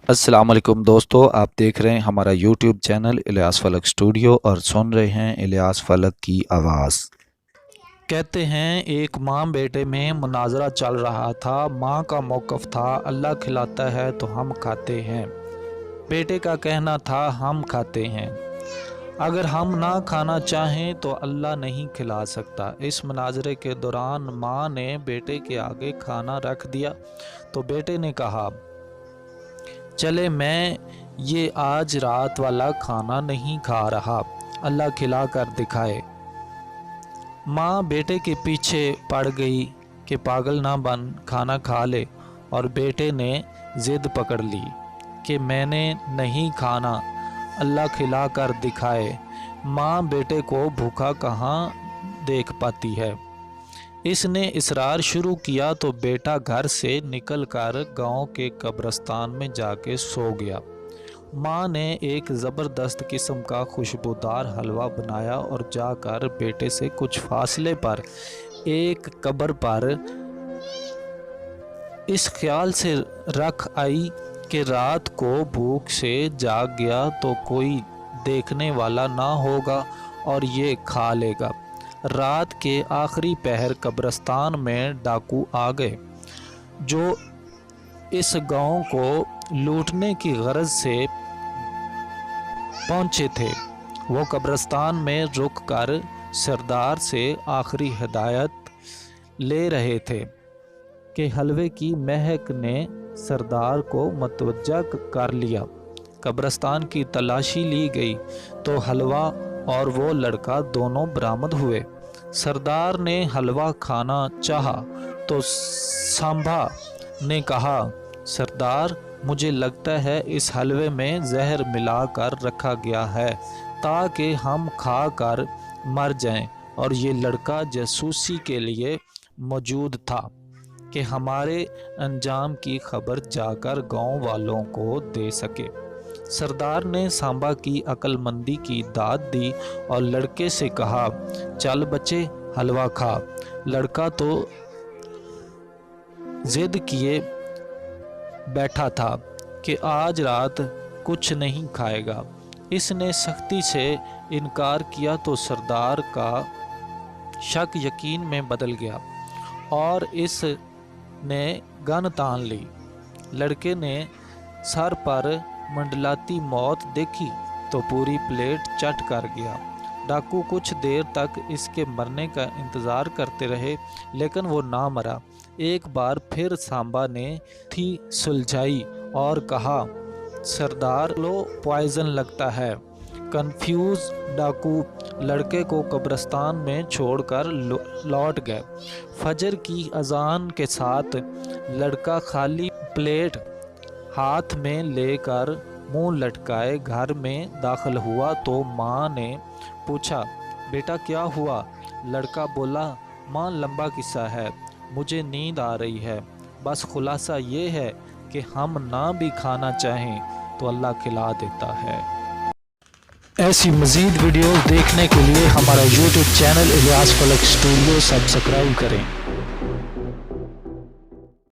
अस्सलाम वालेकुम दोस्तों, आप देख रहे हैं हमारा यूट्यूब चैनल इलियास फलक स्टूडियो और सुन रहे हैं इलियास फलक की आवाज़। कहते हैं एक माँ बेटे में मुनाजरा चल रहा था। माँ का मौक़िफ़ था अल्लाह खिलाता है तो हम खाते हैं। बेटे का कहना था हम खाते हैं, अगर हम ना खाना चाहें तो अल्लाह नहीं खिला सकता। इस मुनाजरे के दौरान माँ ने बेटे के आगे खाना रख दिया तो बेटे ने कहा, चले मैं ये आज रात वाला खाना नहीं खा रहा, अल्लाह खिला कर दिखाए। माँ बेटे के पीछे पड़ गई कि पागल ना बन, खाना खा ले, और बेटे ने ज़िद पकड़ ली कि मैंने नहीं खाना, अल्लाह खिला कर दिखाए। माँ बेटे को भूखा कहाँ देख पाती है। इसने इसरार शुरू किया तो बेटा घर से निकलकर गांव के कब्रिस्तान में जाके सो गया। माँ ने एक ज़बरदस्त किस्म का खुशबूदार हलवा बनाया और जाकर बेटे से कुछ फासले पर एक कब्र पर इस ख्याल से रख आई कि रात को भूख से जाग गया तो कोई देखने वाला ना होगा और ये खा लेगा। रात के आखिरी पहर कब्रिस्तान में डाकू आ गए जो इस गांव को लूटने की गरज से पहुंचे थे। वो कब्रिस्तान में रुक कर सरदार से आखिरी हिदायत ले रहे थे कि हलवे की महक ने सरदार को मतवज्जा कर लिया। कब्रिस्तान की तलाशी ली गई तो हलवा और वो लड़का दोनों बरामद हुए। सरदार ने हलवा खाना चाहा तो सांभा ने कहा, सरदार मुझे लगता है इस हलवे में जहर मिलाकर रखा गया है ताकि हम खा कर मर जाएं, और ये लड़का जासूसी के लिए मौजूद था कि हमारे अंजाम की खबर जाकर गांव वालों को दे सके। सरदार ने सांबा की अक्लमंदी की दाद दी और लड़के से कहा, चल बच्चे हलवा खा। लड़का तो जिद किए बैठा था कि आज रात कुछ नहीं खाएगा। इसने सख्ती से इनकार किया तो सरदार का शक यकीन में बदल गया और इसने गन तान ली। लड़के ने सर पर मंडलाती मौत देखी तो पूरी प्लेट चट कर गया। डाकू कुछ देर तक इसके मरने का इंतज़ार करते रहे लेकिन वो ना मरा। एक बार फिर सांबा ने थी सुलझाई और कहा, सरदार लो पॉइजन लगता है। कंफ्यूज डाकू लड़के को कब्रिस्तान में छोड़कर लौट गए। फजर की अजान के साथ लड़का खाली प्लेट हाथ में लेकर मुंह लटकाए घर में दाखिल हुआ तो माँ ने पूछा, बेटा क्या हुआ? लड़का बोला, माँ लंबा किस्सा है, मुझे नींद आ रही है, बस खुलासा ये है कि हम ना भी खाना चाहें तो अल्लाह खिला देता है। ऐसी मज़ीद वीडियोस देखने के लिए हमारा यूट्यूब चैनल इलियास फलक स्टूडियो सब्सक्राइब करें।